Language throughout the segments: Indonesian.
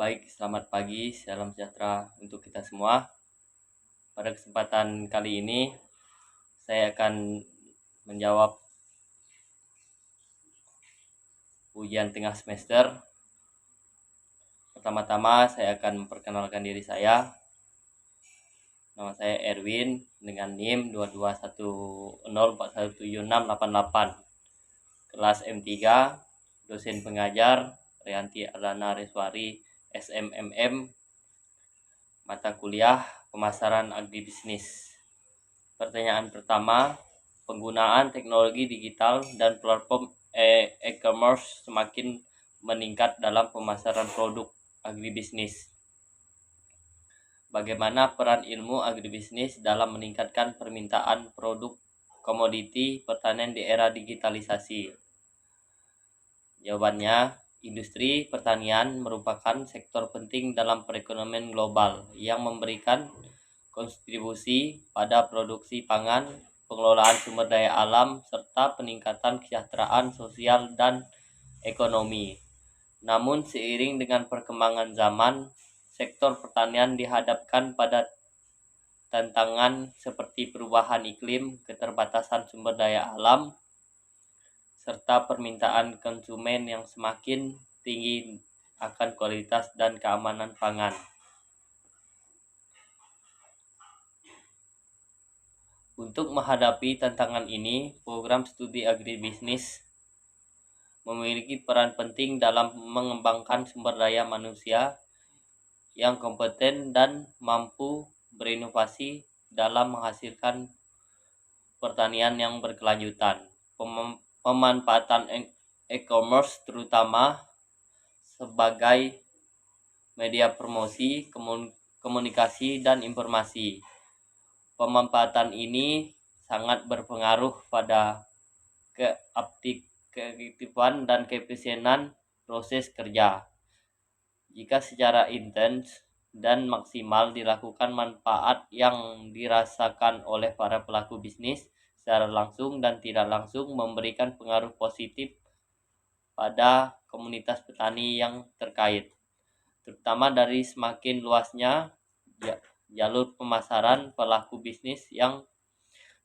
Baik, selamat pagi, salam sejahtera untuk kita semua. Pada kesempatan kali ini, saya akan menjawab ujian tengah semester. Pertama-tama, saya akan memperkenalkan diri saya. Nama saya Erwin dengan NIM 2210417688. Kelas M3, dosen pengajar Rianti Ardana Reswari, SMMM, mata kuliah pemasaran agribisnis. Pertanyaan pertama, penggunaan teknologi digital dan platform e-commerce semakin meningkat dalam pemasaran produk agribisnis. Bagaimana peran ilmu agribisnis dalam meningkatkan permintaan produk komoditi pertanian di era digitalisasi? Jawabannya, industri pertanian merupakan sektor penting dalam perekonomian global yang memberikan kontribusi pada produksi pangan, pengelolaan sumber daya alam, serta peningkatan kesejahteraan sosial dan ekonomi. Namun seiring dengan perkembangan zaman, sektor pertanian dihadapkan pada tantangan seperti perubahan iklim, keterbatasan sumber daya alam, serta permintaan konsumen yang semakin tinggi akan kualitas dan keamanan pangan. Untuk menghadapi tantangan ini, program studi agribisnis memiliki peran penting dalam mengembangkan sumber daya manusia yang kompeten dan mampu berinovasi dalam menghasilkan pertanian yang berkelanjutan. Pemanfaatan e-commerce terutama sebagai media promosi, komunikasi, dan informasi. Pemanfaatan ini sangat berpengaruh pada keefektifan dan keefisienan proses kerja. Jika secara intens dan maksimal dilakukan, manfaat yang dirasakan oleh para pelaku bisnis secara langsung dan tidak langsung memberikan pengaruh positif pada komunitas petani yang terkait, terutama dari semakin luasnya jalur pemasaran pelaku bisnis yang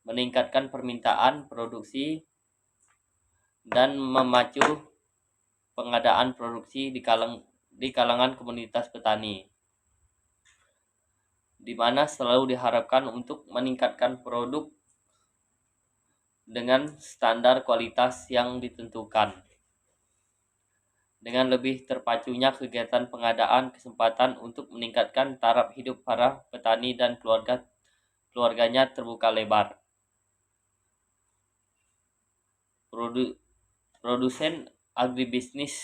meningkatkan permintaan produksi dan memacu pengadaan produksi di kalangan komunitas petani, di mana selalu diharapkan untuk meningkatkan produk dengan standar kualitas yang ditentukan. Dengan lebih terpacunya kegiatan pengadaan kesempatan untuk meningkatkan taraf hidup para petani dan keluarganya terbuka lebar. Produsen agribisnis.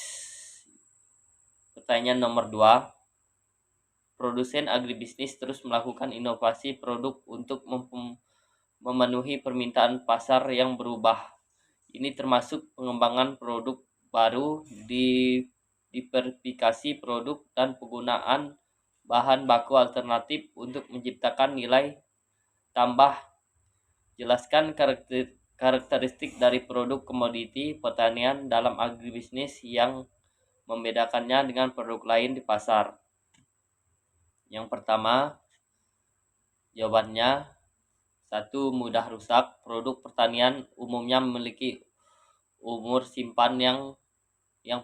Pertanyaan nomor 2. Produsen agribisnis terus melakukan inovasi produk untuk memenuhi permintaan pasar yang berubah. Ini termasuk pengembangan produk baru, diversifikasi produk, dan penggunaan bahan baku alternatif untuk menciptakan nilai tambah. Jelaskan karakteristik dari produk komoditi pertanian dalam agribisnis yang membedakannya dengan produk lain di pasar. Yang pertama, jawabannya 1. Mudah rusak. Produk pertanian umumnya memiliki umur simpan yang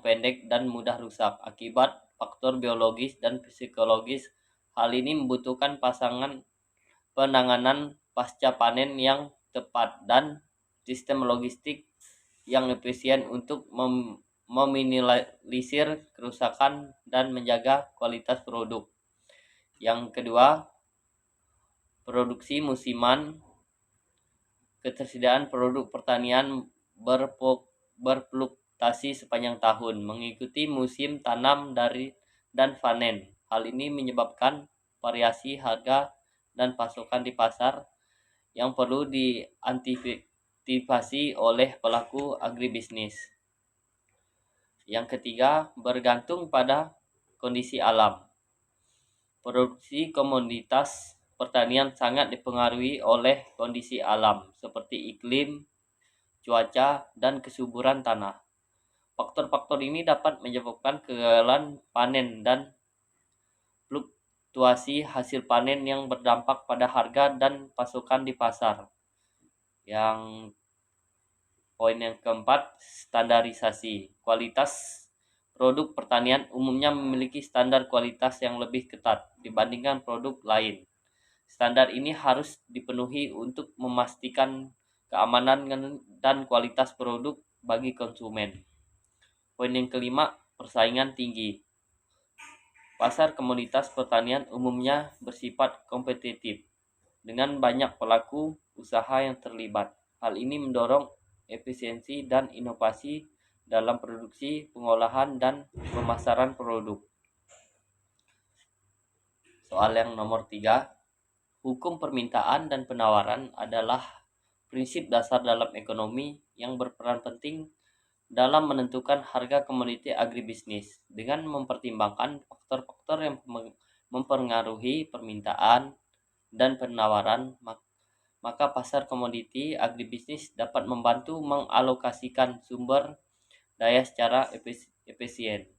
pendek dan mudah rusak akibat faktor biologis dan psikologis. Hal ini membutuhkan penanganan pasca panen yang tepat dan sistem logistik yang efisien untuk meminimalisir kerusakan dan menjaga kualitas produk. Yang kedua, produksi musiman. Ketersediaan produk pertanian berfluktuasi sepanjang tahun, mengikuti musim tanam dan panen. Hal ini menyebabkan variasi harga dan pasokan di pasar yang perlu diantisipasi oleh pelaku agribisnis. Yang ketiga, bergantung pada kondisi alam. Produksi komoditas pertanian sangat dipengaruhi oleh kondisi alam seperti iklim, cuaca, dan kesuburan tanah. Faktor-faktor ini dapat menyebabkan kegagalan panen dan fluktuasi hasil panen yang berdampak pada harga dan pasokan di pasar. Yang poin yang keempat, standarisasi. Kualitas produk pertanian umumnya memiliki standar kualitas yang lebih ketat dibandingkan produk lain. Standar ini harus dipenuhi untuk memastikan keamanan dan kualitas produk bagi konsumen. Poin yang kelima, persaingan tinggi. Pasar komoditas pertanian umumnya bersifat kompetitif dengan banyak pelaku usaha yang terlibat. Hal ini mendorong efisiensi dan inovasi dalam produksi, pengolahan, dan pemasaran produk. Soal yang nomor 3, hukum permintaan dan penawaran adalah prinsip dasar dalam ekonomi yang berperan penting dalam menentukan harga komoditi agribisnis dengan mempertimbangkan faktor-faktor yang mempengaruhi permintaan dan penawaran, maka pasar komoditi agribisnis dapat membantu mengalokasikan sumber daya secara efisien.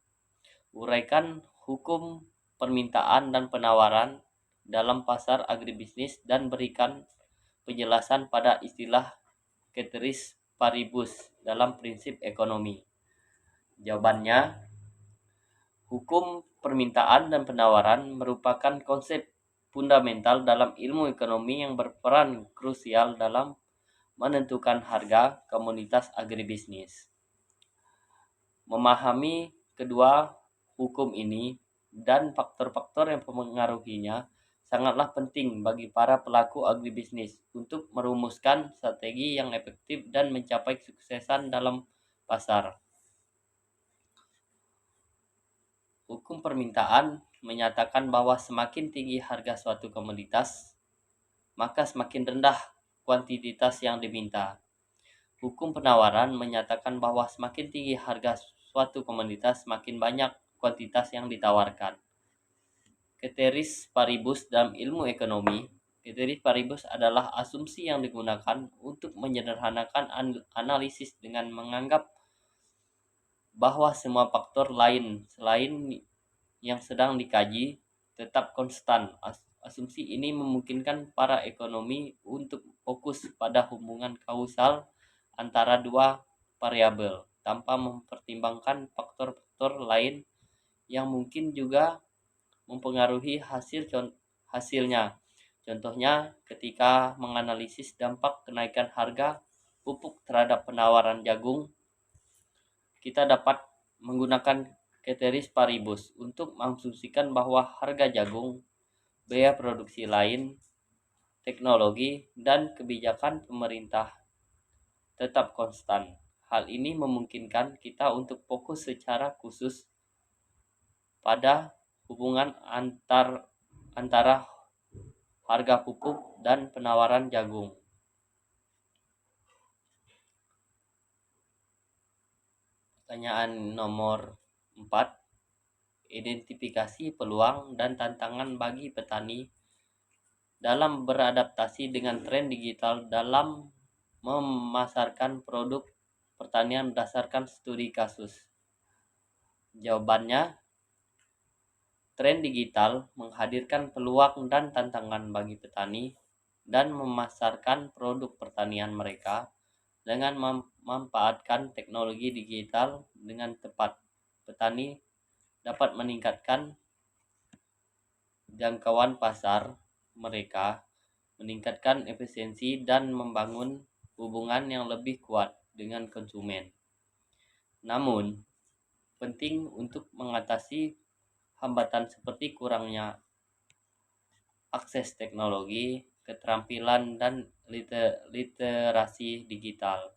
Uraikan hukum permintaan dan penawaran dalam pasar agribisnis dan berikan penjelasan pada istilah ceteris paribus dalam prinsip ekonomi. Jawabannya, hukum permintaan dan penawaran merupakan konsep fundamental dalam ilmu ekonomi yang berperan krusial dalam menentukan harga komoditas agribisnis. Memahami kedua hukum ini dan faktor-faktor yang mempengaruhinya sangatlah penting bagi para pelaku agribisnis untuk merumuskan strategi yang efektif dan mencapai kesuksesan dalam pasar. Hukum permintaan menyatakan bahwa semakin tinggi harga suatu komoditas, maka semakin rendah kuantitas yang diminta. Hukum penawaran menyatakan bahwa semakin tinggi harga suatu komoditas, semakin banyak kuantitas yang ditawarkan. Ceteris paribus dalam ilmu ekonomi. Ceteris paribus adalah asumsi yang digunakan untuk menyederhanakan analisis dengan menganggap bahwa semua faktor lain selain yang sedang dikaji tetap konstan. Asumsi ini memungkinkan para ekonomi untuk fokus pada hubungan kausal antara dua variabel tanpa mempertimbangkan faktor-faktor lain yang mungkin juga mempengaruhi hasilnya. Contohnya, ketika menganalisis dampak kenaikan harga pupuk terhadap penawaran jagung, kita dapat menggunakan ceteris paribus untuk mengasumsikan bahwa harga jagung, biaya produksi lain, teknologi, dan kebijakan pemerintah tetap konstan. Hal ini memungkinkan kita untuk fokus secara khusus pada hubungan antara harga pupuk dan penawaran jagung. Pertanyaan nomor 4. Identifikasi peluang dan tantangan bagi petani dalam beradaptasi dengan tren digital dalam memasarkan produk pertanian berdasarkan studi kasus. Jawabannya, tren digital menghadirkan peluang dan tantangan bagi petani dan memasarkan produk pertanian mereka dengan memanfaatkan teknologi digital dengan tepat. Petani dapat meningkatkan jangkauan pasar mereka, meningkatkan efisiensi, dan membangun hubungan yang lebih kuat dengan konsumen. Namun, penting untuk mengatasi hambatan seperti kurangnya akses teknologi, keterampilan, dan literasi digital.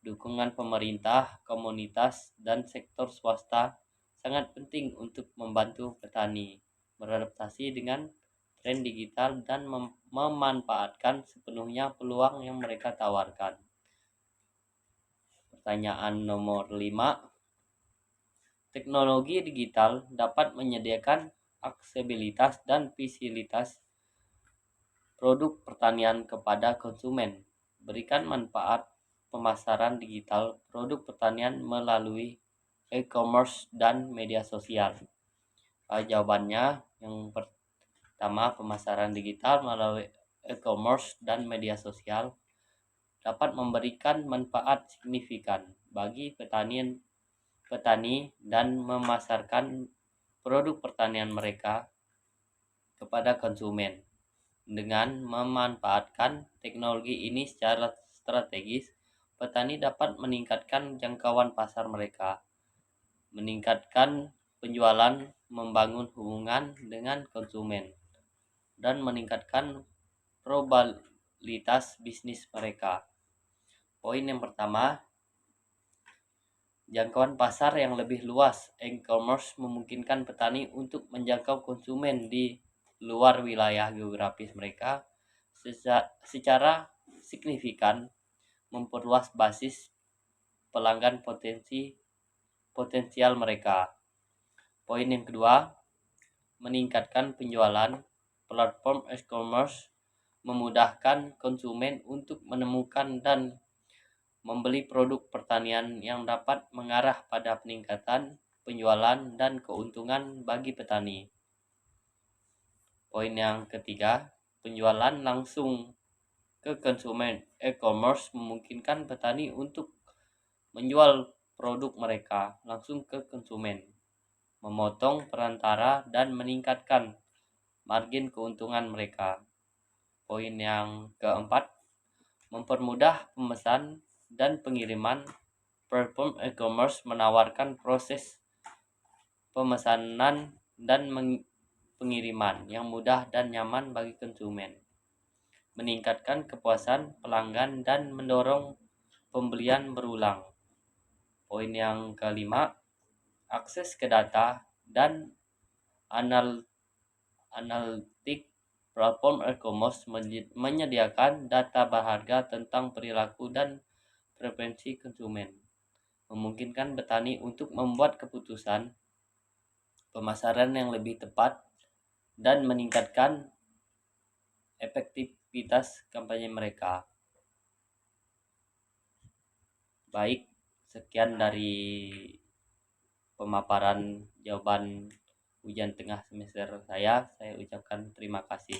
Dukungan pemerintah, komunitas, dan sektor swasta sangat penting untuk membantu petani beradaptasi dengan tren digital dan memanfaatkan sepenuhnya peluang yang mereka tawarkan. Pertanyaan nomor 5. Teknologi digital dapat menyediakan aksesibilitas dan visibilitas produk pertanian kepada konsumen. Berikan manfaat pemasaran digital produk pertanian melalui e-commerce dan media sosial. Jawabannya, yang Pertama, pemasaran digital melalui e-commerce dan media sosial dapat memberikan manfaat signifikan bagi petani dan memasarkan produk pertanian mereka kepada konsumen. Dengan memanfaatkan teknologi ini secara strategis, petani dapat meningkatkan jangkauan pasar mereka, meningkatkan penjualan, membangun hubungan dengan konsumen, dan meningkatkan probabilitas bisnis mereka. Poin yang pertama, jangkauan pasar yang lebih luas. E-commerce memungkinkan petani untuk menjangkau konsumen di luar wilayah geografis mereka secara signifikan, memperluas basis pelanggan potensial mereka. Poin yang kedua, meningkatkan penjualan. Platform e-commerce memudahkan konsumen untuk menemukan dan membeli produk pertanian yang dapat mengarah pada peningkatan penjualan dan keuntungan bagi petani. Poin yang ketiga, penjualan langsung ke konsumen. E-commerce memungkinkan petani untuk menjual produk mereka langsung ke konsumen, memotong perantara dan meningkatkan margin keuntungan mereka. Poin yang keempat, mempermudah pemesan dan pengiriman. Platform e-commerce menawarkan proses pemesanan dan pengiriman yang mudah dan nyaman bagi konsumen, meningkatkan kepuasan pelanggan dan mendorong pembelian berulang. Poin yang kelima, akses ke data dan analitik. Platform e-commerce menyediakan data berharga tentang perilaku dan preferensi konsumen, memungkinkan petani untuk membuat keputusan pemasaran yang lebih tepat dan meningkatkan efektivitas kampanye mereka. Baik, sekian dari pemaparan jawaban ujian tengah semester saya ucapkan terima kasih.